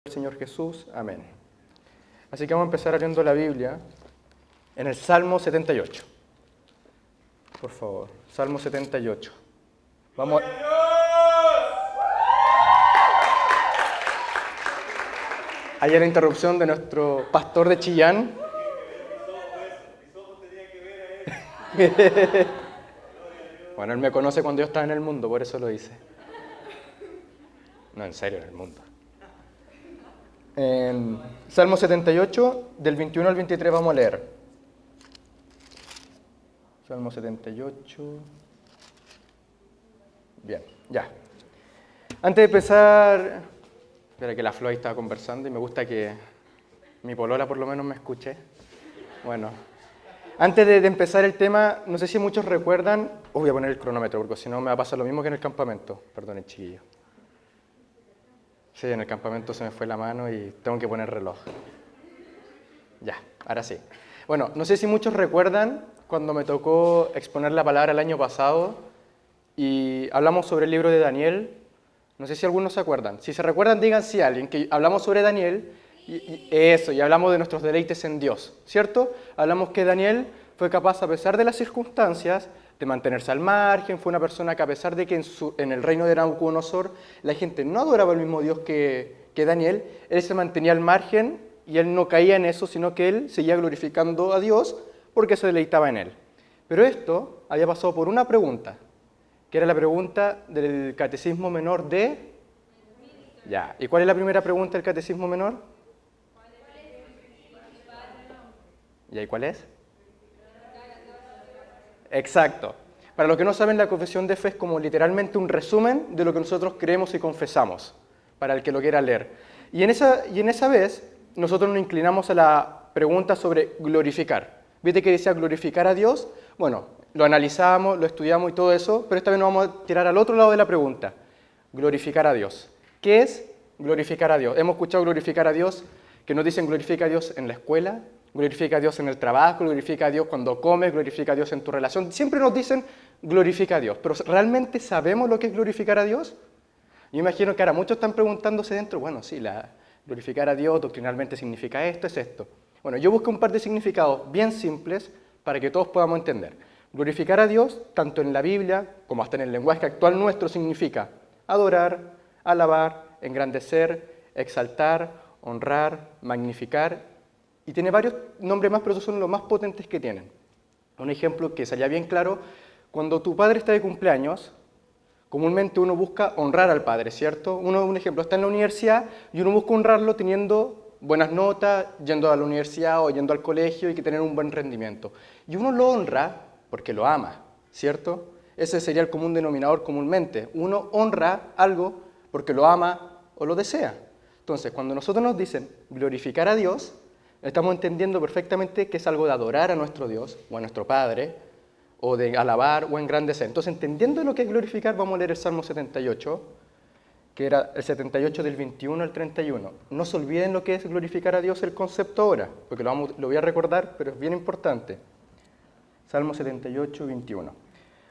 Señor Jesús, amén. Así que vamos a empezar leyendo la Biblia en el Salmo 78. Por favor, Salmo 78. Vamos. Hay la interrupción de nuestro pastor de Chillán. Bueno, él me conoce cuando yo estaba en el mundo, por eso lo dice. No, en serio, en el mundo. En Salmo 78, del 21 al 23 vamos a leer. Salmo 78. Bien, ya. Antes de empezar, espera que la Flo ahí estaba conversando y me gusta que mi polola por lo menos me escuche. Bueno, antes de empezar el tema, no sé si muchos recuerdan, voy a poner el cronómetro porque si no me va a pasar lo mismo que en el campamento. Perdonen, chiquillos. Sí, en el campamento se me fue la mano y tengo que poner reloj. Ya, ahora sí. Bueno, no sé si muchos recuerdan cuando me tocó exponer la palabra el año pasado y hablamos sobre el libro de Daniel. No sé si algunos se acuerdan. Si se recuerdan, digan sí a alguien, que hablamos sobre Daniel y hablamos de nuestros deleites en Dios, ¿cierto? Hablamos que Daniel fue capaz, a pesar de las circunstancias, de mantenerse al margen. Fue una persona que, a pesar de que en el reino de Nabucodonosor la gente no adoraba el mismo Dios que Daniel, él se mantenía al margen y él no caía en eso, sino que él seguía glorificando a Dios porque se deleitaba en él. Pero esto había pasado por una pregunta, que era la pregunta del Catecismo Menor de... Ya. ¿Y cuál es la primera pregunta del Catecismo Menor? ¿Y cuál es? Exacto. Para los que no saben, la confesión de fe es como literalmente un resumen de lo que nosotros creemos y confesamos, para el que lo quiera leer. Y en esa vez, nosotros nos inclinamos a la pregunta sobre glorificar. ¿Viste que decía glorificar a Dios? Bueno, lo analizamos, lo estudiamos y todo eso, pero esta vez nos vamos a tirar al otro lado de la pregunta. Glorificar a Dios. ¿Qué es glorificar a Dios? Hemos escuchado glorificar a Dios, que nos dicen glorifica a Dios en la escuela, glorifica a Dios en el trabajo, glorifica a Dios cuando comes, glorifica a Dios en tu relación. Siempre nos dicen glorifica a Dios, pero ¿realmente sabemos lo que es glorificar a Dios? Yo imagino que ahora muchos están preguntándose dentro, bueno, sí, glorificar a Dios doctrinalmente significa esto, es esto. Bueno, yo busqué un par de significados bien simples para que todos podamos entender. Glorificar a Dios, tanto en la Biblia como hasta en el lenguaje actual nuestro, significa adorar, alabar, engrandecer, exaltar, honrar, magnificar. Y tiene varios nombres más, pero esos son los más potentes que tienen. Un ejemplo que salía bien claro, cuando tu padre está de cumpleaños, comúnmente uno busca honrar al padre, ¿cierto? Un ejemplo, está en la universidad y uno busca honrarlo teniendo buenas notas, yendo a la universidad o yendo al colegio y que tener un buen rendimiento. Y uno lo honra porque lo ama, ¿cierto? Ese sería el común denominador comúnmente. Uno honra algo porque lo ama o lo desea. Entonces, cuando nosotros nos dicen glorificar a Dios, estamos entendiendo perfectamente que es algo de adorar a nuestro Dios o a nuestro Padre, o de alabar o engrandecer. Entonces, entendiendo lo que es glorificar, vamos a leer el Salmo 78, que era el 78 del 21 al 31. No se olviden lo que es glorificar a Dios, el concepto ahora, porque lo voy a recordar, pero es bien importante. Salmo 78, 21.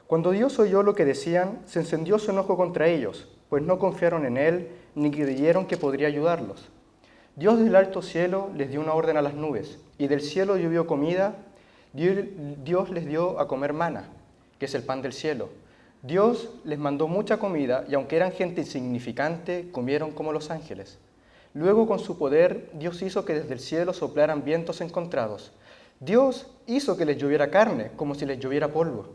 Cuando Dios oyó lo que decían, se encendió su enojo contra ellos, pues no confiaron en Él, ni creyeron que podría ayudarlos. Dios del alto cielo les dio una orden a las nubes, y del cielo llovió comida. Dios les dio a comer maná, que es el pan del cielo. Dios les mandó mucha comida, y aunque eran gente insignificante, comieron como los ángeles. Luego, con su poder, Dios hizo que desde el cielo soplaran vientos encontrados. Dios hizo que les lloviera carne, como si les lloviera polvo.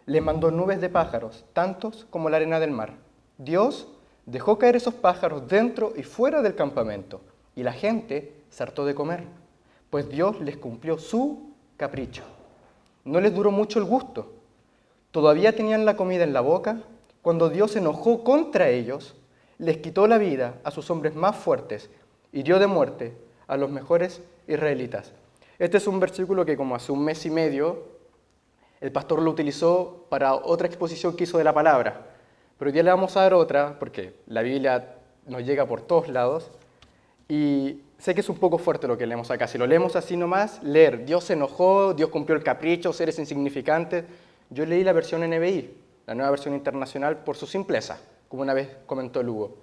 Les mandó nubes de pájaros, tantos como la arena del mar. Dios dejó caer esos pájaros dentro y fuera del campamento, y la gente se hartó de comer, pues Dios les cumplió su capricho. No les duró mucho el gusto. Todavía tenían la comida en la boca cuando Dios se enojó contra ellos, les quitó la vida a sus hombres más fuertes y hirió de muerte a los mejores israelitas. Este es un versículo que como hace un mes y medio el pastor lo utilizó para otra exposición que hizo de la palabra. Pero hoy día le vamos a dar otra, porque la Biblia nos llega por todos lados, y sé que es un poco fuerte lo que leemos acá. Si lo leemos así nomás, leer, Dios se enojó, Dios cumplió el capricho, seres insignificantes. Yo leí la versión NBI, la nueva versión internacional, por su simpleza, como una vez comentó Lugo.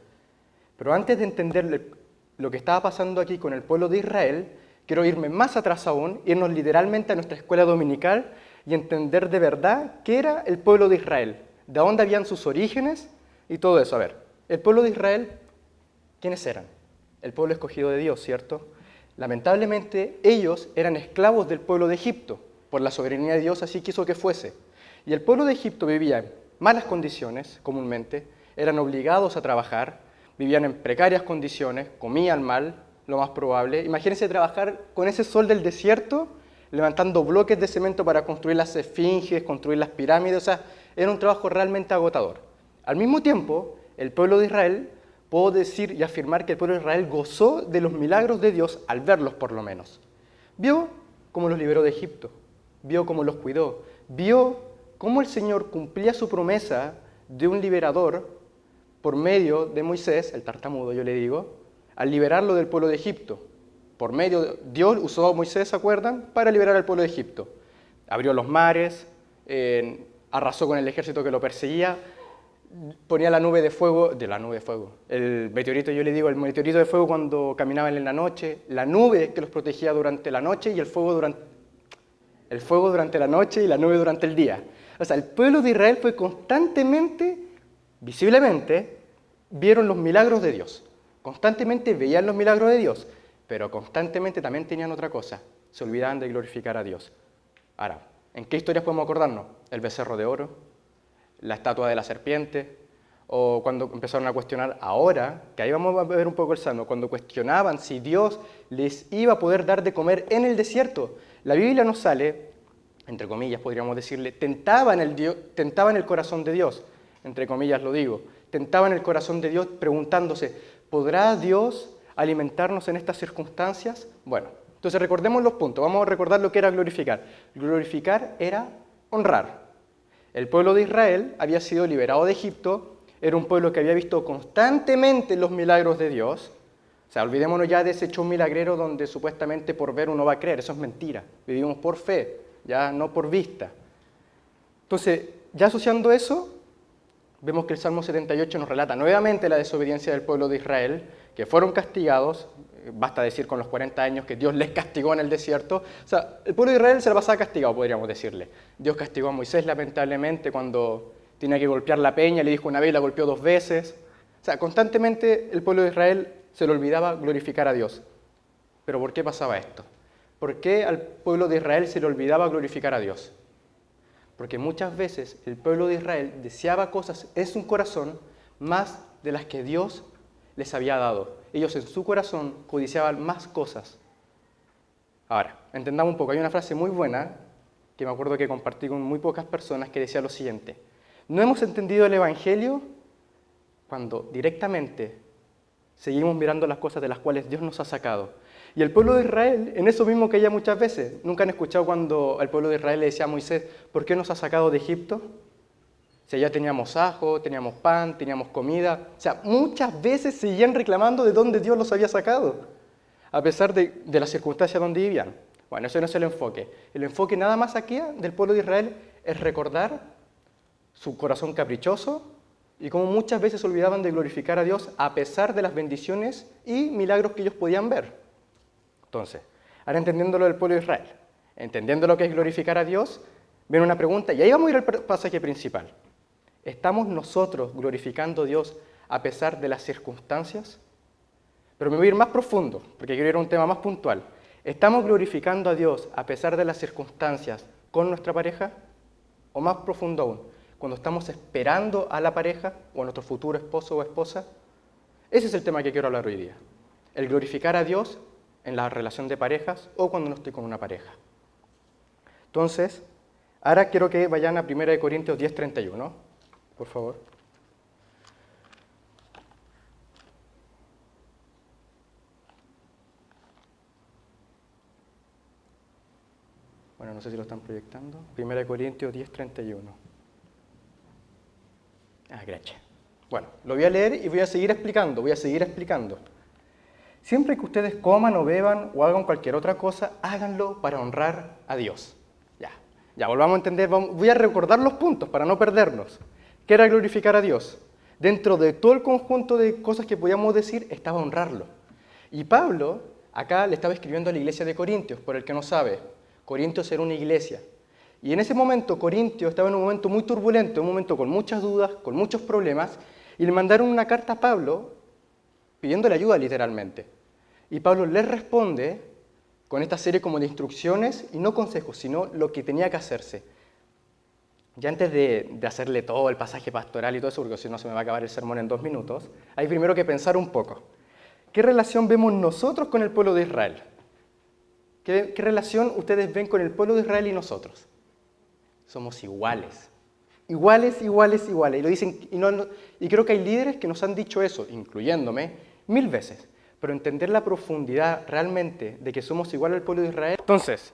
Pero antes de entender lo que estaba pasando aquí con el pueblo de Israel, quiero irme más atrás aún, irnos literalmente a nuestra escuela dominical y entender de verdad qué era el pueblo de Israel, de dónde habían sus orígenes y todo eso. A ver, el pueblo de Israel, ¿quiénes eran? El pueblo escogido de Dios, ¿cierto? Lamentablemente, ellos eran esclavos del pueblo de Egipto. Por la soberanía de Dios así quiso que fuese. Y el pueblo de Egipto vivía en malas condiciones, comúnmente, eran obligados a trabajar, vivían en precarias condiciones, comían mal, lo más probable. Imagínense trabajar con ese sol del desierto, levantando bloques de cemento para construir las esfinges, construir las pirámides, o sea, era un trabajo realmente agotador. Al mismo tiempo, el pueblo de Israel, puedo decir y afirmar que el pueblo de Israel gozó de los milagros de Dios al verlos por lo menos. Vio cómo los liberó de Egipto, vio cómo los cuidó, vio cómo el Señor cumplía su promesa de un liberador por medio de Moisés, el tartamudo yo le digo, al liberarlo del pueblo de Egipto. Por medio, Dios usó a Moisés, ¿se acuerdan?, para liberar al pueblo de Egipto. Abrió los mares, arrasó con el ejército que lo perseguía, ponía la nube de fuego, el meteorito, yo le digo, el meteorito de fuego cuando caminaban en la noche, la nube que los protegía durante la noche y el fuego durante la noche y la nube durante el día. O sea, el pueblo de Israel fue constantemente, visiblemente, vieron los milagros de Dios. Constantemente veían los milagros de Dios, pero constantemente también tenían otra cosa, se olvidaban de glorificar a Dios. Ahora, ¿en qué historias podemos acordarnos? El becerro de oro, la estatua de la serpiente, o cuando empezaron a cuestionar ahora, que ahí vamos a ver un poco el Salmo, cuando cuestionaban si Dios les iba a poder dar de comer en el desierto. La Biblia nos sale, entre comillas podríamos decirle, tentaban el corazón de Dios, entre comillas lo digo, tentaban el corazón de Dios preguntándose, ¿podrá Dios alimentarnos en estas circunstancias? Bueno, entonces recordemos los puntos, vamos a recordar lo que era glorificar. Glorificar era honrar. El pueblo de Israel había sido liberado de Egipto, era un pueblo que había visto constantemente los milagros de Dios. O sea, olvidémonos ya de ese show milagrero donde supuestamente por ver uno va a creer, eso es mentira. Vivimos por fe, ya no por vista. Entonces, ya asociando eso, vemos que el Salmo 78 nos relata nuevamente la desobediencia del pueblo de Israel, que fueron castigados, basta decir con los 40 años que Dios les castigó en el desierto. O sea, el pueblo de Israel se la pasaba castigado, podríamos decirle. Dios castigó a Moisés lamentablemente cuando tenía que golpear la peña, le dijo una vez y la golpeó 2 veces. O sea, constantemente el pueblo de Israel se le olvidaba glorificar a Dios. ¿Pero por qué pasaba esto? ¿Por qué al pueblo de Israel se le olvidaba glorificar a Dios? Porque muchas veces el pueblo de Israel deseaba cosas en su corazón más de las que Dios les había dado. Ellos en su corazón codiciaban más cosas. Ahora, entendamos un poco. Hay una frase muy buena que me acuerdo que compartí con muy pocas personas que decía lo siguiente. No hemos entendido el Evangelio cuando directamente seguimos mirando las cosas de las cuales Dios nos ha sacado. Y el pueblo de Israel, en eso mismo caía muchas veces. ¿Nunca han escuchado cuando el pueblo de Israel le decía a Moisés, ¿por qué nos ha sacado de Egipto? Si ya teníamos ajo, teníamos pan, teníamos comida. O sea, muchas veces seguían reclamando de dónde Dios los había sacado, a pesar de las circunstancias donde vivían. Bueno, eso no es el enfoque. El enfoque nada más aquí del pueblo de Israel es recordar su corazón caprichoso y cómo muchas veces se olvidaban de glorificar a Dios a pesar de las bendiciones y milagros que ellos podían ver. Entonces, ahora entendiendo lo del pueblo de Israel, entendiendo lo que es glorificar a Dios, viene una pregunta, y ahí vamos a ir al pasaje principal. ¿Estamos nosotros glorificando a Dios a pesar de las circunstancias? Pero me voy a ir más profundo, porque quiero ir a un tema más puntual. ¿Estamos glorificando a Dios a pesar de las circunstancias con nuestra pareja? O más profundo aún, cuando estamos esperando a la pareja o a nuestro futuro esposo o esposa. Ese es el tema que quiero hablar hoy día. El glorificar a Dios en la relación de parejas o cuando no estoy con una pareja. Entonces, ahora quiero que vayan a 1 Corintios 10:31, por favor. Bueno, no sé si lo están proyectando. 1 Corintios 10:31. Gracias. Bueno, lo voy a leer y voy a seguir explicando. Siempre que ustedes coman o beban o hagan cualquier otra cosa, háganlo para honrar a Dios. Ya volvamos a entender, voy a recordar los puntos para no perdernos. ¿Qué era glorificar a Dios? Dentro de todo el conjunto de cosas que podíamos decir, estaba honrarlo. Y Pablo acá le estaba escribiendo a la iglesia de Corintios, por el que no sabe. Corintios era una iglesia. Y en ese momento Corintios estaba en un momento muy turbulento, un momento con muchas dudas, con muchos problemas, y le mandaron una carta a Pablo pidiéndole ayuda literalmente. Y Pablo les responde con esta serie como de instrucciones, y no consejos, sino lo que tenía que hacerse. Ya antes de hacerle todo el pasaje pastoral y todo eso, porque si no se me va a acabar el sermón en 2 minutos, hay primero que pensar un poco. ¿Qué relación vemos nosotros con el pueblo de Israel? ¿Qué relación ustedes ven con el pueblo de Israel y nosotros? Somos iguales. Iguales, iguales, iguales. Y lo dicen, y creo que hay líderes que nos han dicho eso, incluyéndome, 1000 veces. Pero entender la profundidad realmente de que somos iguales al pueblo de Israel. Entonces,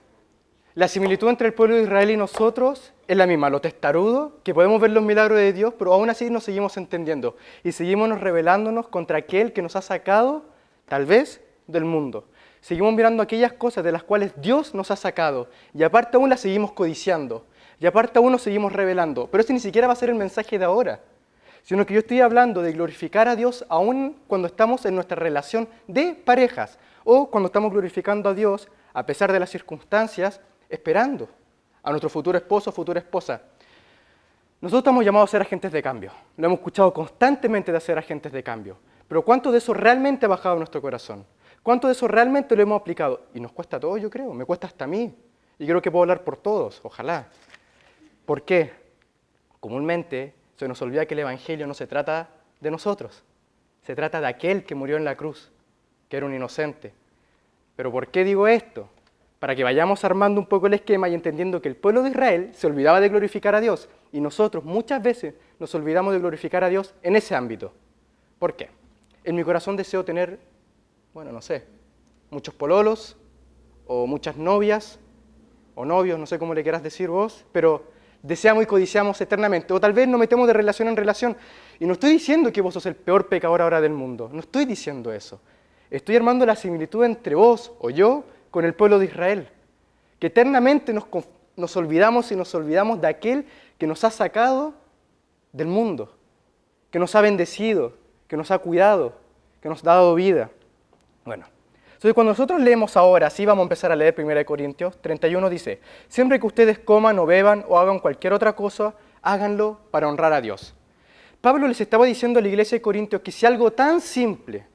la similitud entre el pueblo de Israel y nosotros es la misma, lo testarudo, que podemos ver los milagros de Dios, pero aún así nos seguimos entendiendo y seguimos rebelándonos contra aquel que nos ha sacado, tal vez, del mundo. Seguimos mirando aquellas cosas de las cuales Dios nos ha sacado y aparte aún las seguimos codiciando y aparte aún nos seguimos rebelando. Pero ese ni siquiera va a ser el mensaje de ahora, sino que yo estoy hablando de glorificar a Dios aún cuando estamos en nuestra relación de parejas o cuando estamos glorificando a Dios a pesar de las circunstancias, esperando a nuestro futuro esposo o futura esposa. Nosotros estamos llamados a ser agentes de cambio. Lo hemos escuchado constantemente de ser agentes de cambio. Pero ¿cuánto de eso realmente ha bajado a nuestro corazón? ¿Cuánto de eso realmente lo hemos aplicado? Y nos cuesta a todos, yo creo. Me cuesta hasta a mí. Y creo que puedo hablar por todos, ojalá. ¿Por qué? Comúnmente se nos olvida que el Evangelio no se trata de nosotros. Se trata de aquel que murió en la cruz, que era un inocente. ¿Pero por qué digo esto? Para que vayamos armando un poco el esquema y entendiendo que el pueblo de Israel se olvidaba de glorificar a Dios y nosotros muchas veces nos olvidamos de glorificar a Dios en ese ámbito. ¿Por qué? En mi corazón deseo tener, bueno, no sé, muchos pololos o muchas novias o novios, no sé cómo le quieras decir vos, pero deseamos y codiciamos eternamente. O tal vez nos metemos de relación en relación. Y no estoy diciendo que vos sos el peor pecador ahora del mundo, no estoy diciendo eso. Estoy armando la similitud entre vos o yo con el pueblo de Israel, que eternamente nos olvidamos y nos olvidamos de aquel que nos ha sacado del mundo, que nos ha bendecido, que nos ha cuidado, que nos ha dado vida. Bueno, entonces cuando nosotros leemos ahora, sí vamos a empezar a leer 1 Corintios 31, dice, siempre que ustedes coman o beban o hagan cualquier otra cosa, háganlo para honrar a Dios. Pablo les estaba diciendo a la iglesia de Corintios que si algo tan simple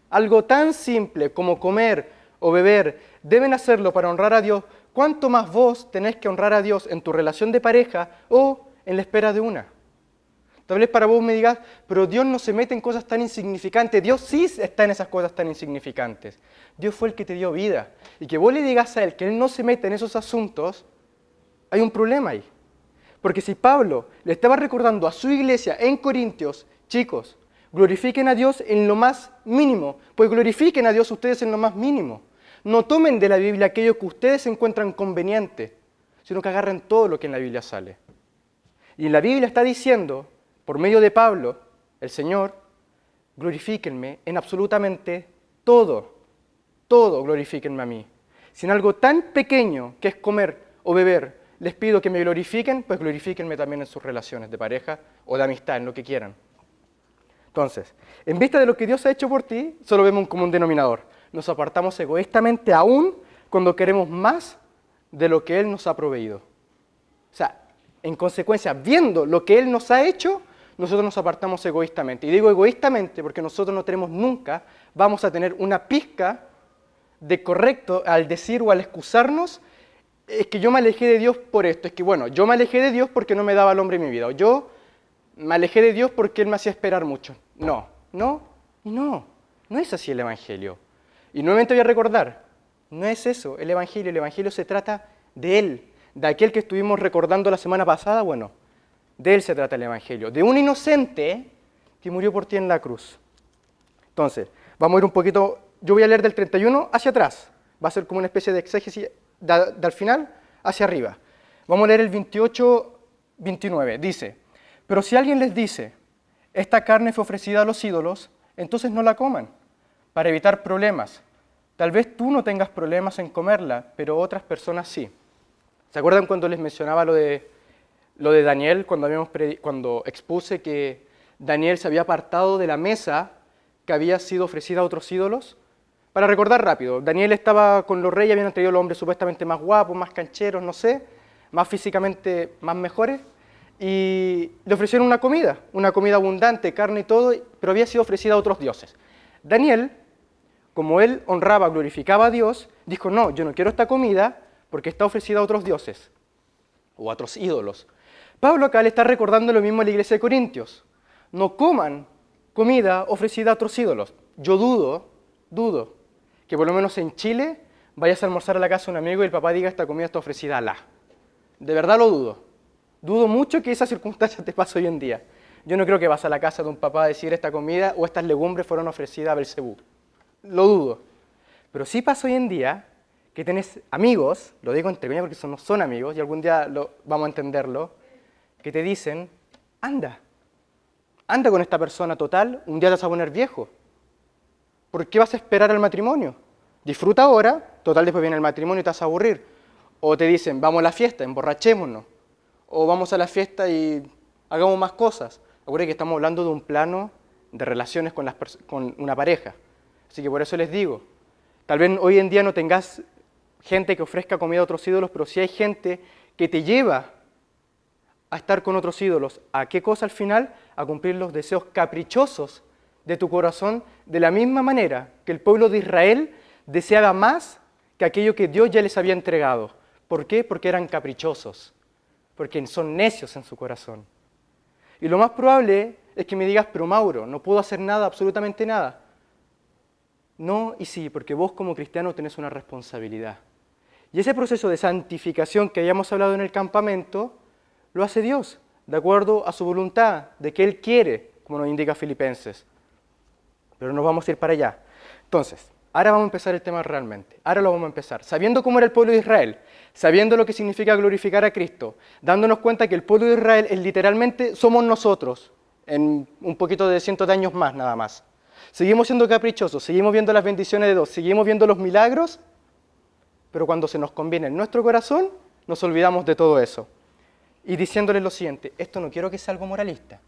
como comer o beber, deben hacerlo para honrar a Dios, ¿cuánto más vos tenés que honrar a Dios en tu relación de pareja o en la espera de una? Tal vez para vos me digas, pero Dios no se mete en cosas tan insignificantes. Dios sí está en esas cosas tan insignificantes. Dios fue el que te dio vida. Y que vos le digas a Él que Él no se mete en esos asuntos, hay un problema ahí. Porque si Pablo le estaba recordando a su iglesia en Corintios, chicos, glorifiquen a Dios en lo más mínimo, pues glorifiquen a Dios ustedes en lo más mínimo. No tomen de la Biblia aquello que ustedes encuentran conveniente, sino que agarren todo lo que en la Biblia sale. Y en la Biblia está diciendo, por medio de Pablo, el Señor, glorifíquenme en absolutamente todo, glorifíquenme a mí. Si en algo tan pequeño que es comer o beber, les pido que me glorifiquen, pues glorifíquenme también en sus relaciones de pareja o de amistad, en lo que quieran. Entonces, en vista de lo que Dios ha hecho por ti, solo vemos un común denominador. Nos apartamos egoístamente aún cuando queremos más de lo que Él nos ha proveído. O sea, en consecuencia, viendo lo que Él nos ha hecho, nosotros nos apartamos egoístamente. Y digo egoístamente porque nosotros no tenemos nunca, vamos a tener una pizca de correcto al decir o al excusarnos, es que yo me alejé de Dios por esto, es que bueno, yo me alejé de Dios porque no me daba al hombre mi vida, o yo me alejé de Dios porque Él me hacía esperar mucho. No es así el Evangelio. Y nuevamente voy a recordar, no es eso el Evangelio se trata de Él, de aquel que estuvimos recordando la semana pasada, bueno, de Él se trata el Evangelio, de un inocente que murió por ti en la cruz. Entonces, vamos a ir un poquito, yo voy a leer del 31 hacia atrás, va a ser como una especie de exégesis del final hacia arriba. Vamos a leer el 28, 29, dice, pero si alguien les dice, esta carne fue ofrecida a los ídolos, entonces no la coman, para evitar problemas. Tal vez tú no tengas problemas en comerla, pero otras personas sí. ¿Se acuerdan cuando les mencionaba lo de Daniel, cuando expuse que Daniel se había apartado de la mesa que había sido ofrecida a otros ídolos? Para recordar rápido, Daniel estaba con los reyes, habían traído los hombres supuestamente más guapos, más cancheros, no sé, más físicamente más mejores, y le ofrecieron una comida abundante, carne y todo, pero había sido ofrecida a otros dioses. Daniel, como él honraba, glorificaba a Dios, dijo, no, yo no quiero esta comida porque está ofrecida a otros dioses o a otros ídolos. Pablo acá le está recordando lo mismo a la iglesia de Corintios. No coman comida ofrecida a otros ídolos. Yo dudo que por lo menos en Chile vayas a almorzar a la casa de un amigo y el papá diga esta comida está ofrecida a Alá. De verdad lo dudo. Dudo mucho que esa circunstancia te pase hoy en día. Yo no creo que vas a la casa de un papá a decir esta comida o estas legumbres fueron ofrecidas a Belcebú. Lo dudo. Pero sí pasa hoy en día que tenés amigos, lo digo entre comillas porque no son amigos y algún día vamos a entenderlo, que te dicen, anda con esta persona total, un día te vas a poner viejo. ¿Por qué vas a esperar al matrimonio? Disfruta ahora, total después viene el matrimonio y te vas a aburrir. O te dicen, vamos a la fiesta, emborrachémonos. O vamos a la fiesta y hagamos más cosas. Acuérdense que estamos hablando de un plano de relaciones con una pareja. Así que por eso les digo, tal vez hoy en día no tengas gente que ofrezca comida a otros ídolos, pero sí hay gente que te lleva a estar con otros ídolos. ¿A qué cosa al final? A cumplir los deseos caprichosos de tu corazón, de la misma manera que el pueblo de Israel deseaba más que aquello que Dios ya les había entregado. ¿Por qué? Porque eran caprichosos, porque son necios en su corazón. Y lo más probable es que me digas, pero Mauro, no puedo hacer nada, absolutamente nada. No y sí, porque vos como cristiano tenés una responsabilidad. Y ese proceso de santificación que habíamos hablado en el campamento, lo hace Dios, de acuerdo a su voluntad, de que Él quiere, como nos indica Filipenses. Pero nos vamos a ir para allá. Entonces, ahora vamos a empezar el tema realmente. Ahora lo vamos a empezar. Sabiendo cómo era el pueblo de Israel, sabiendo lo que significa glorificar a Cristo, dándonos cuenta que el pueblo de Israel es literalmente somos nosotros, en un poquito de cientos de años más nada más. Seguimos siendo caprichosos, seguimos viendo las bendiciones de Dios, seguimos viendo los milagros, pero cuando se nos conviene en nuestro corazón, nos olvidamos de todo eso. Y diciéndoles lo siguiente, esto no quiero que sea algo moralista.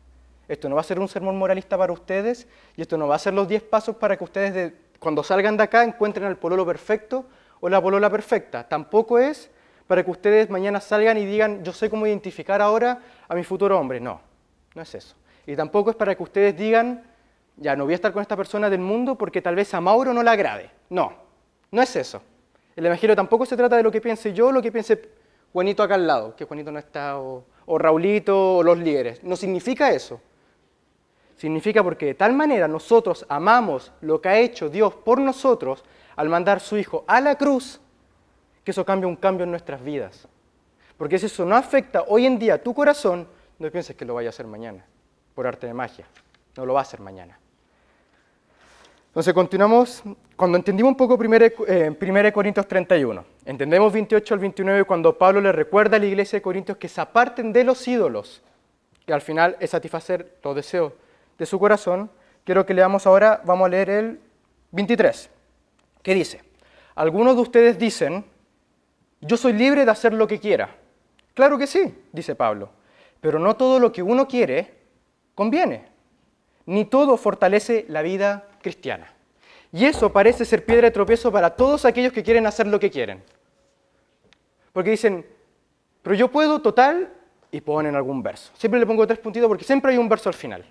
Esto no va a ser un sermón moralista para ustedes y esto no va a ser los 10 pasos para que ustedes cuando salgan de acá encuentren al pololo perfecto o la polola perfecta. Tampoco es para que ustedes mañana salgan y digan, yo sé cómo identificar ahora a mi futuro hombre. No, no es eso. Y tampoco es para que ustedes digan, ya no voy a estar con esta persona del mundo porque tal vez a Mauro no le agrade. No, no es eso. El evangelio tampoco se trata de lo que piense yo, lo que piense Juanito acá al lado, que Juanito no está, o Raulito, o los líderes. No significa eso. Significa porque de tal manera nosotros amamos lo que ha hecho Dios por nosotros al mandar su Hijo a la cruz, que eso cambia un cambio en nuestras vidas. Porque si eso no afecta hoy en día tu corazón, no pienses que lo vaya a hacer mañana, por arte de magia. No lo va a hacer mañana. Entonces continuamos, cuando entendimos un poco 1 Corintios 31, entendemos 28 al 29 cuando Pablo le recuerda a la iglesia de Corintios que se aparten de los ídolos, que al final es satisfacer los deseos de su corazón. Quiero que leamos ahora, vamos a leer el 23, que dice, algunos de ustedes dicen, yo soy libre de hacer lo que quiera. Claro que sí, dice Pablo, pero no todo lo que uno quiere conviene, ni todo fortalece la vida cristiana. Y eso parece ser piedra de tropiezo para todos aquellos que quieren hacer lo que quieren. Porque dicen, pero yo puedo, total, y ponen algún verso. Siempre le pongo 3 puntitos porque siempre hay un verso al final.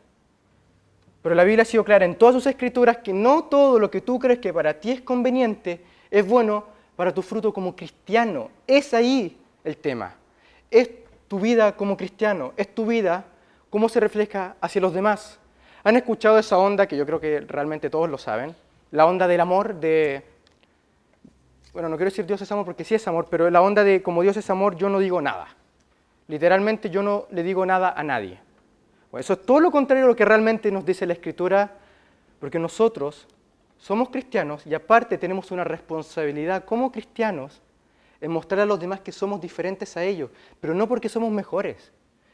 Pero la Biblia ha sido clara en todas sus escrituras que no todo lo que tú crees que para ti es conveniente es bueno para tu fruto como cristiano. Es ahí el tema. Es tu vida como cristiano, es tu vida, cómo se refleja hacia los demás. ¿Han escuchado esa onda, que yo creo que realmente todos lo saben? La onda del amor, bueno, no quiero decir Dios es amor porque sí es amor, pero la onda de como Dios es amor, yo no digo nada. Literalmente yo no le digo nada a nadie. Bueno, eso es todo lo contrario a lo que realmente nos dice la Escritura, porque nosotros somos cristianos y aparte tenemos una responsabilidad como cristianos en mostrar a los demás que somos diferentes a ellos, pero no porque somos mejores,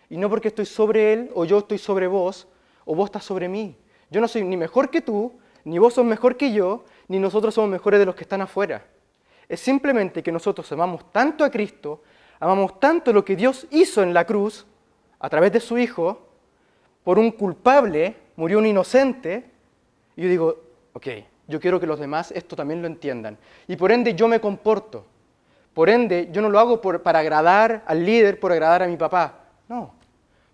y no porque estoy sobre él o yo estoy sobre vos, o vos estás sobre mí. Yo no soy ni mejor que tú, ni vos sos mejor que yo, ni nosotros somos mejores de los que están afuera. Es simplemente que nosotros amamos tanto a Cristo, amamos tanto lo que Dios hizo en la cruz, a través de su Hijo, por un culpable, murió un inocente, y yo digo, ok, yo quiero que los demás esto también lo entiendan. Y por ende yo me comporto. Por ende, yo no lo hago para agradar al líder, por agradar a mi papá. No,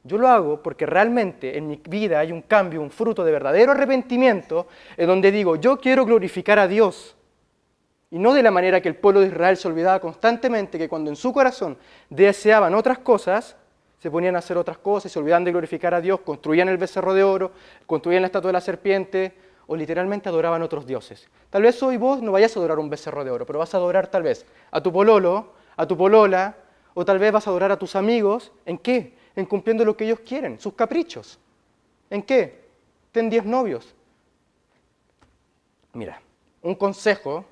yo lo hago porque realmente en mi vida hay un cambio, un fruto de verdadero arrepentimiento, en donde digo, yo quiero glorificar a Dios. Y no de la manera que el pueblo de Israel se olvidaba constantemente, que cuando en su corazón deseaban otras cosas, se ponían a hacer otras cosas, se olvidaban de glorificar a Dios, construían el becerro de oro, construían la estatua de la serpiente, o literalmente adoraban otros dioses. Tal vez hoy vos no vayas a adorar un becerro de oro, pero vas a adorar tal vez a tu pololo, a tu polola, o tal vez vas a adorar a tus amigos. ¿En qué? En cumpliendo lo que ellos quieren, sus caprichos. ¿En qué? Ten 10 novios. Mira, un consejo,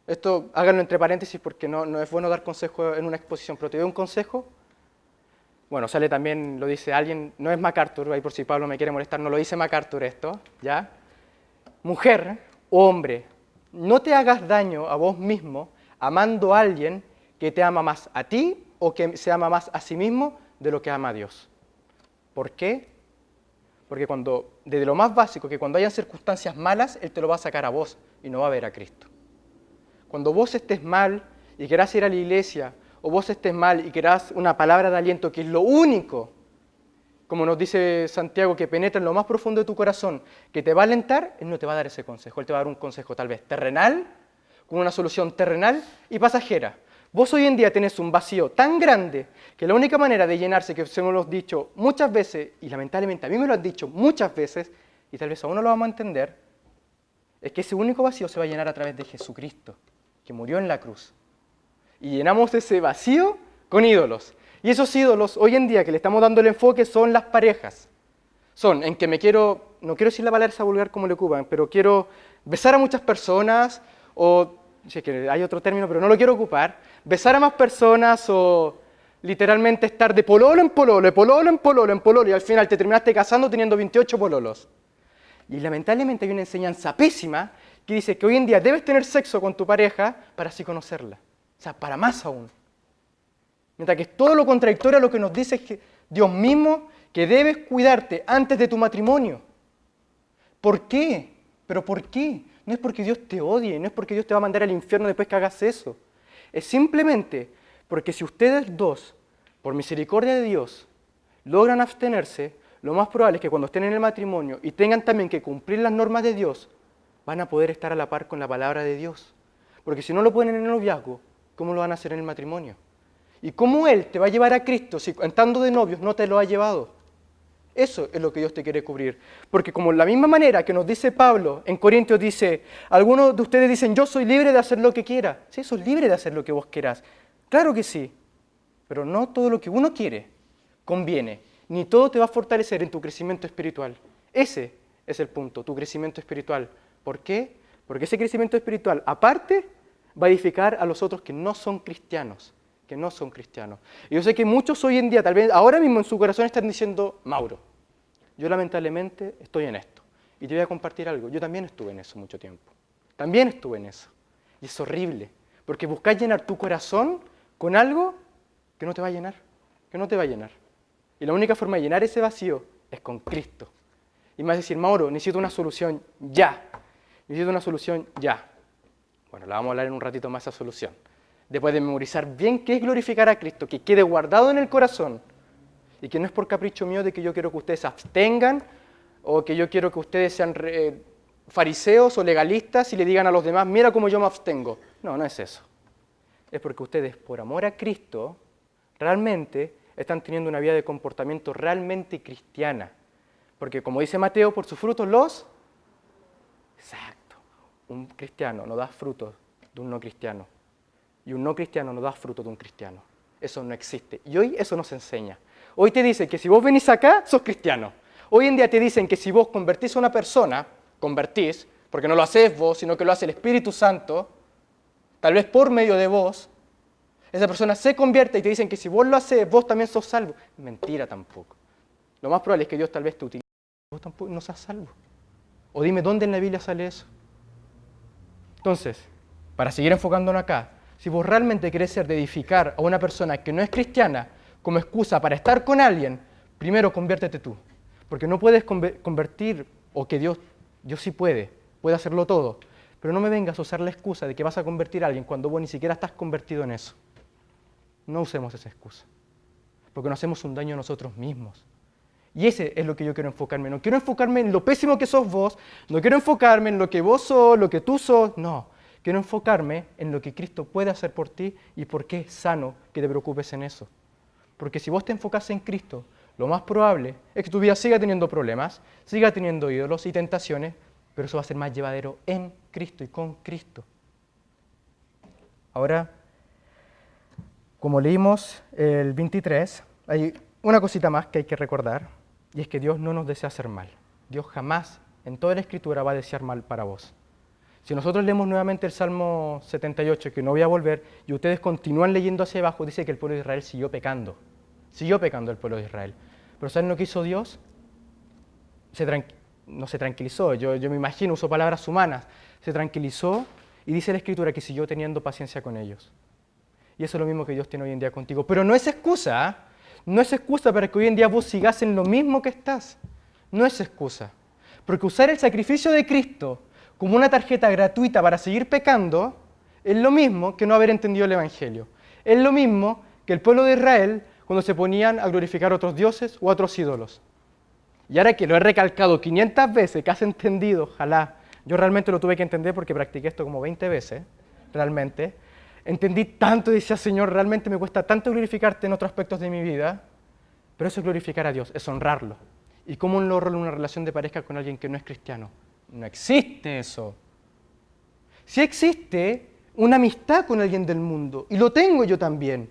esto háganlo entre paréntesis porque no es bueno dar consejo en una exposición, pero te doy un consejo. Bueno, sale también, lo dice alguien, no es MacArthur, ahí por si Pablo me quiere molestar, no lo dice MacArthur esto, ¿ya? Mujer o hombre, no te hagas daño a vos mismo amando a alguien que te ama más a ti o que se ama más a sí mismo de lo que ama a Dios. ¿Por qué? Porque desde lo más básico, que cuando hayan circunstancias malas, Él te lo va a sacar a vos y no va a ver a Cristo. Cuando vos estés mal y querás ir a la iglesia, o vos estés mal y querás una palabra de aliento, que es lo único, como nos dice Santiago, que penetra en lo más profundo de tu corazón, que te va a alentar, Él no te va a dar ese consejo. Él te va a dar un consejo tal vez terrenal, con una solución terrenal y pasajera. Vos hoy en día tenés un vacío tan grande que la única manera de llenarse, que se me lo he dicho muchas veces, y lamentablemente a mí me lo han dicho muchas veces, y tal vez aún no lo vamos a entender, es que ese único vacío se va a llenar a través de Jesucristo, que murió en la cruz. Y llenamos ese vacío con ídolos. Y esos ídolos, hoy en día, que le estamos dando el enfoque, son las parejas. Son en que no quiero decir la palabra esa vulgar como le ocupan, pero quiero besar a muchas personas, o, sé que hay otro término, pero no lo quiero ocupar, besar a más personas, o literalmente estar de pololo en pololo, de pololo en pololo, en pololo, y al final te terminaste casando teniendo 28 pololos. Y lamentablemente hay una enseñanza pésima que dice que hoy en día debes tener sexo con tu pareja para así conocerla. O sea, para más aún. Mientras que es todo lo contradictorio a lo que nos dice Dios mismo, que debes cuidarte antes de tu matrimonio. ¿Por qué? ¿Pero por qué? No es porque Dios te odie, no es porque Dios te va a mandar al infierno después que hagas eso. Es simplemente porque si ustedes dos, por misericordia de Dios, logran abstenerse, lo más probable es que cuando estén en el matrimonio y tengan también que cumplir las normas de Dios, van a poder estar a la par con la palabra de Dios. Porque si no lo ponen en el noviazgo, ¿cómo lo van a hacer en el matrimonio? ¿Y cómo Él te va a llevar a Cristo si estando de novios no te lo ha llevado? Eso es lo que Dios te quiere cubrir. Porque como la misma manera que nos dice Pablo en Corintios, dice, algunos de ustedes dicen, yo soy libre de hacer lo que quiera. Sí, sos libre de hacer lo que vos quieras. Claro que sí, pero no todo lo que uno quiere conviene, ni todo te va a fortalecer en tu crecimiento espiritual. Ese es el punto, tu crecimiento espiritual. ¿Por qué? Porque ese crecimiento espiritual, aparte, va a edificar a los otros que no son cristianos. Que no son cristianos. Y yo sé que muchos hoy en día, tal vez ahora mismo en su corazón están diciendo, Mauro, yo lamentablemente estoy en esto. Y te voy a compartir algo, yo también estuve en eso mucho tiempo. También estuve en eso. Y es horrible, porque buscas llenar tu corazón con algo que no te va a llenar, que no te va a llenar. Y la única forma de llenar ese vacío es con Cristo. Y me vas a decir, Mauro, necesito una solución ya. Necesito una solución ya. Bueno, la vamos a hablar en un ratito más esa solución. Después de memorizar bien qué es glorificar a Cristo, que quede guardado en el corazón y que no es por capricho mío de que yo quiero que ustedes se abstengan o que yo quiero que ustedes sean fariseos o legalistas y le digan a los demás, mira cómo yo me abstengo. No, no es eso. Es porque ustedes, por amor a Cristo, realmente están teniendo una vida de comportamiento realmente cristiana. Porque como dice Mateo, por sus frutos los... Exacto. Un cristiano no da frutos de un no cristiano. Y un no cristiano no da fruto de un cristiano. Eso no existe. Y hoy eso nos enseña. Hoy te dicen que si vos venís acá, sos cristiano. Hoy en día te dicen que si vos convertís a una persona, convertís, porque no lo haces vos, sino que lo hace el Espíritu Santo, tal vez por medio de vos, esa persona se convierte y te dicen que si vos lo haces, vos también sos salvo. Mentira tampoco. Lo más probable es que Dios tal vez te utilice, vos tampoco no seas salvo. O dime dónde en la Biblia sale eso. Entonces, para seguir enfocándonos acá, si vos realmente querés ser de edificar a una persona que no es cristiana como excusa para estar con alguien, primero conviértete tú. Porque no puedes convertir, o que Dios sí puede hacerlo todo, Pero no me vengas a usar la excusa de que vas a convertir a alguien cuando vos ni siquiera estás convertido en eso. No usemos esa excusa, porque nos hacemos un daño a nosotros mismos. Y ese es lo que yo quiero enfocarme. No quiero enfocarme en lo pésimo que sos vos, no quiero enfocarme en lo que vos sos, lo que tú sos, no. Quiero enfocarme en lo que Cristo puede hacer por ti y por qué es sano que te preocupes en eso. Porque si vos te enfocas en Cristo, lo más probable es que tu vida siga teniendo problemas, siga teniendo ídolos y tentaciones, pero eso va a ser más llevadero en Cristo y con Cristo. Ahora, como leímos el 23, hay una cosita más que hay que recordar, y es que Dios no nos desea hacer mal. Dios jamás en toda la Escritura va a desear mal para vos. Si nosotros leemos nuevamente el Salmo 78, que no voy a volver, y ustedes continúan leyendo hacia abajo, dice que el pueblo de Israel siguió pecando. Siguió pecando el pueblo de Israel. Pero ¿saben lo que hizo Dios? No se tranquilizó, yo me imagino, usó palabras humanas. Se tranquilizó y dice la Escritura que siguió teniendo paciencia con ellos. Y eso es lo mismo que Dios tiene hoy en día contigo. Pero no es excusa, ¿eh? No es excusa para que hoy en día vos sigas en lo mismo que estás. No es excusa. Porque usar el sacrificio de Cristo como una tarjeta gratuita para seguir pecando es lo mismo que no haber entendido el Evangelio. Es lo mismo que el pueblo de Israel cuando se ponían a glorificar a otros dioses o a otros ídolos. Y ahora que lo he recalcado 500 veces, que has entendido, ojalá, yo realmente lo tuve que entender porque practiqué esto como 20 veces, realmente, entendí tanto y decía, Señor, realmente me cuesta tanto glorificarte en otros aspectos de mi vida, pero eso es glorificar a Dios, es honrarlo. ¿Y cómo honro en una relación de pareja con alguien que no es cristiano? No existe eso. Sí existe una amistad con alguien del mundo, y lo tengo yo también,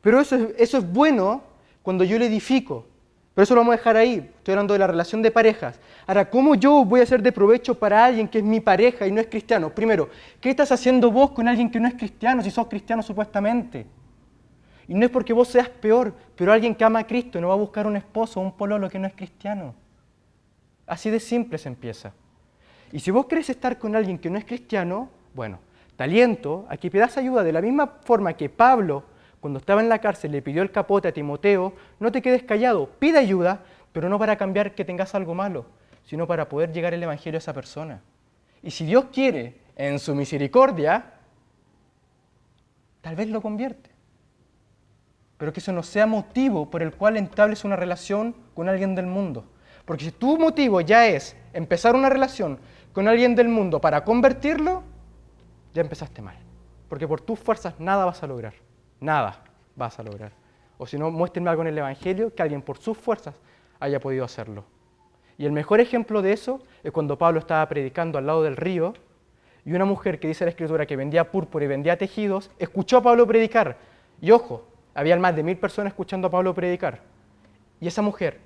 pero eso es bueno cuando yo le edifico. Pero eso lo vamos a dejar ahí, estoy hablando de la relación de parejas. Ahora, ¿cómo yo voy a ser de provecho para alguien que es mi pareja y no es cristiano? Primero, ¿qué estás haciendo vos con alguien que no es cristiano si sos cristiano supuestamente? Y no es porque vos seas peor, pero alguien que ama a Cristo no va a buscar un esposo o un pololo que no es cristiano. Así de simple se empieza. Y si vos querés estar con alguien que no es cristiano, bueno, te aliento a que pidas ayuda de la misma forma que Pablo, cuando estaba en la cárcel, le pidió el capote a Timoteo, no te quedes callado, pide ayuda, pero no para cambiar que tengas algo malo, sino para poder llegar el Evangelio a esa persona. Y si Dios quiere, en su misericordia, tal vez lo convierte. Pero que eso no sea motivo por el cual entables una relación con alguien del mundo. Porque si tu motivo ya es empezar una relación con alguien del mundo para convertirlo, ya empezaste mal. Porque por tus fuerzas nada vas a lograr. Nada vas a lograr. O si no, muéstrenme algo en el Evangelio que alguien por sus fuerzas haya podido hacerlo. Y el mejor ejemplo de eso es cuando Pablo estaba predicando al lado del río y una mujer que dice la Escritura que vendía púrpura y vendía tejidos, escuchó a Pablo predicar. Y ojo, había más de 1000 personas escuchando a Pablo predicar. Y esa mujer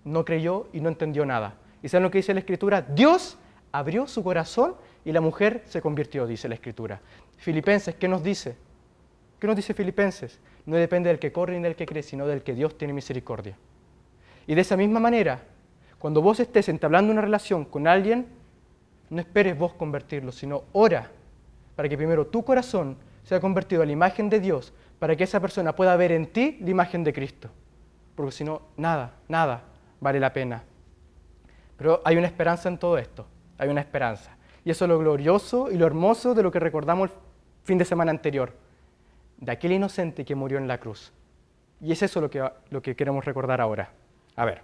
no creyó y no entendió nada. ¿Y saben lo que dice la Escritura? Dios abrió su corazón y la mujer se convirtió, dice la Escritura. Filipenses, ¿qué nos dice? ¿Qué nos dice Filipenses? No depende del que corre ni del que cree, sino del que Dios tiene misericordia. Y de esa misma manera, cuando vos estés entablando una relación con alguien, no esperes vos convertirlo, sino ora para que primero tu corazón sea convertido a la imagen de Dios, para que esa persona pueda ver en ti la imagen de Cristo. Porque si no, nada vale la pena. Pero hay una esperanza en todo esto, hay una esperanza. Y eso es lo glorioso y lo hermoso de lo que recordamos el fin de semana anterior, de aquel inocente que murió en la cruz. Y es eso lo que queremos recordar ahora. A ver,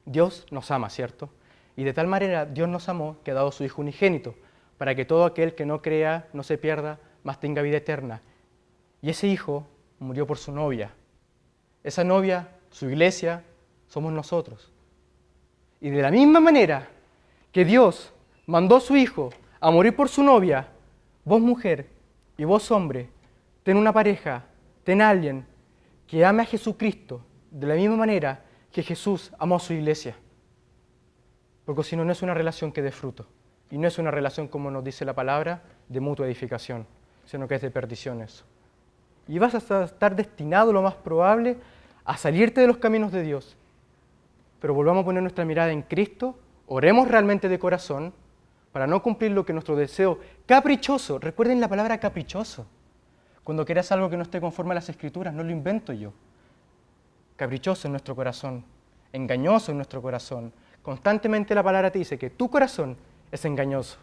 Dios nos ama, ¿cierto? Y de tal manera Dios nos amó que ha dado su Hijo unigénito, para que todo aquel que no crea no se pierda, mas tenga vida eterna. Y ese Hijo murió por su novia. Esa novia, su iglesia, somos nosotros. Y de la misma manera que Dios mandó a su Hijo a morir por su novia, vos mujer y vos hombre, ten una pareja, ten a alguien que ame a Jesucristo de la misma manera que Jesús amó a su iglesia. Porque si no, no es una relación que dé fruto. Y no es una relación, como nos dice la palabra, de mutua edificación, sino que es de perdición eso. Y vas a estar destinado, lo más probable, a salirte de los caminos de Dios. Pero volvamos a poner nuestra mirada en Cristo, oremos realmente de corazón, para no cumplir lo que nuestro deseo caprichoso, recuerden la palabra caprichoso, cuando quieras algo que no esté conforme a las Escrituras, no lo invento yo. Caprichoso en nuestro corazón, engañoso en nuestro corazón. Constantemente la palabra te dice que tu corazón es engañoso.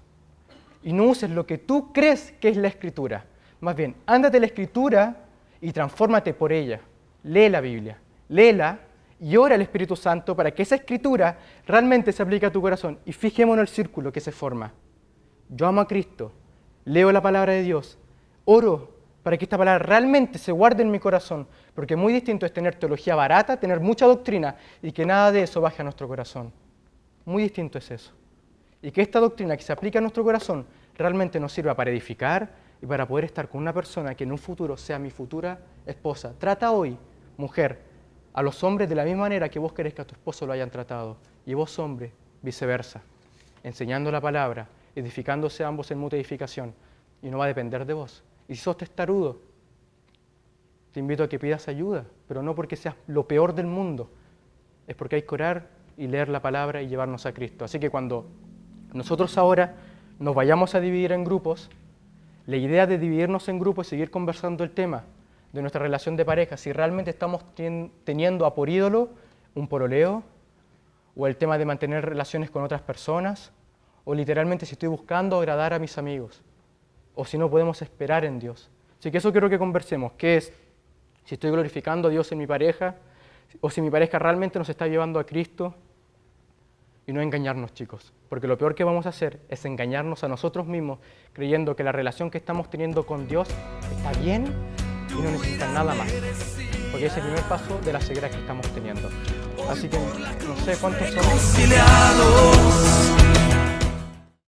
y no uses lo que tú crees que es la Escritura. Más bien, ándate a la Escritura y transfórmate por ella. Lee la Biblia, léela y ora al Espíritu Santo para que esa Escritura realmente se aplique a tu corazón. Y fijémonos el círculo que se forma. Yo amo a Cristo, leo la palabra de Dios, oro para que esta palabra realmente se guarde en mi corazón, porque muy distinto es tener teología barata, tener mucha doctrina y que nada de eso baje a nuestro corazón. Muy distinto es eso. Y que esta doctrina que se aplica a nuestro corazón realmente nos sirva para edificar y para poder estar con una persona que en un futuro sea mi futura esposa. Trata hoy, mujer, a los hombres de la misma manera que vos querés que a tu esposo lo hayan tratado. Y vos, hombre, viceversa, enseñando la palabra, edificándose ambos en mutua edificación. Y no va a depender de vos. Y si sos testarudo, te invito a que pidas ayuda, pero no porque seas lo peor del mundo. Es porque hay que orar y leer la palabra y llevarnos a Cristo. Así que cuando nosotros ahora nos vayamos a dividir en grupos, la idea de dividirnos en grupos es seguir conversando el tema de nuestra relación de pareja, si realmente estamos teniendo a por ídolo un pololeo, o el tema de mantener relaciones con otras personas, o literalmente si estoy buscando agradar a mis amigos, o si no podemos esperar en Dios. Así que eso quiero que conversemos, que es si estoy glorificando a Dios en mi pareja, o si mi pareja realmente nos está llevando a Cristo, y no engañarnos, chicos, porque lo peor que vamos a hacer es engañarnos a nosotros mismos creyendo que la relación que estamos teniendo con Dios está bien y no necesita nada más, porque es el primer paso de la ceguera que estamos teniendo. Así que no sé cuántos somos.